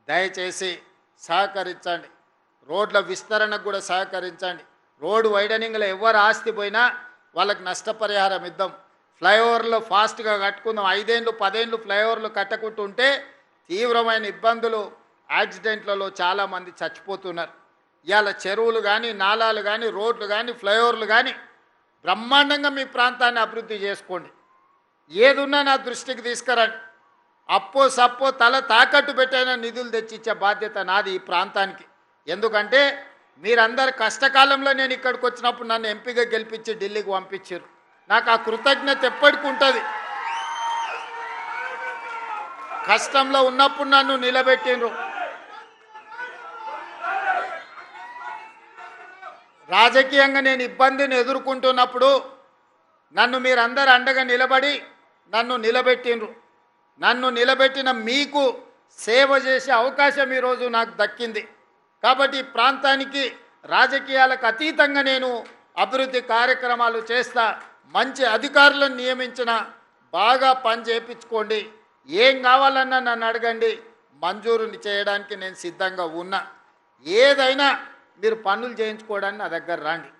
దయచేసి సహకరించండి. రోడ్ల విస్తరణకు కూడా సహకరించండి. రోడ్డు వైడనింగ్లో ఎవరు ఆస్తి పోయినా వాళ్ళకి నష్టపరిహారం ఇద్దాం. ఫ్లైఓవర్లు ఫాస్ట్గా కట్టుకుందాం. 5 ఏళ్ళు 10 ఏళ్ళు ఫ్లైఓవర్లు కట్టకుంటుంటే తీవ్రమైన ఇబ్బందులు, యాక్సిడెంట్లలో చాలామంది చచ్చిపోతున్నారు. ఇవాళ చెరువులు కానీ, నాలాలు కానీ, రోడ్లు కానీ, ఫ్లైఓవర్లు కానీ బ్రహ్మాండంగా మీ ప్రాంతాన్ని అభివృద్ధి చేసుకోండి. ఏదున్నా నా దృష్టికి తీసుకురండి. అప్పో సప్పో తల తాకట్టు పెట్టైనా నిధులు తెచ్చిచ్చే బాధ్యత నాది ఈ ప్రాంతానికి. ఎందుకంటే మీరందరు కష్టకాలంలో నేను ఇక్కడికి వచ్చినప్పుడు నన్ను ఎంపీగా గెలిపించి ఢిల్లీకి పంపించారు. నాకు ఆ కృతజ్ఞత ఎప్పటికి ఉంటుంది. కష్టంలో ఉన్నప్పుడు నన్ను నిలబెట్టిండ్రు. రాజకీయంగా నేను ఇబ్బందిని ఎదుర్కొంటున్నప్పుడు నన్ను మీరందరూ అండగా నిలబడి నన్ను నిలబెట్టిండ్రు. నన్ను నిలబెట్టిన మీకు సేవ చేసే అవకాశం ఈరోజు నాకు దక్కింది. కాబట్టి ఈ ప్రాంతానికి రాజకీయాలకు అతీతంగా నేను అభివృద్ధి కార్యక్రమాలు చేస్తా. మంచి అధికారులను నియమించిన, బాగా పని చేయించుకోండి. ఏం కావాలన్నా నన్ను అడగండి, మంజూరుని చేయడానికి నేను సిద్ధంగా ఉన్నా. ఏదైనా మీరు పనులు చేయించుకోవడానికి నా దగ్గర రండి.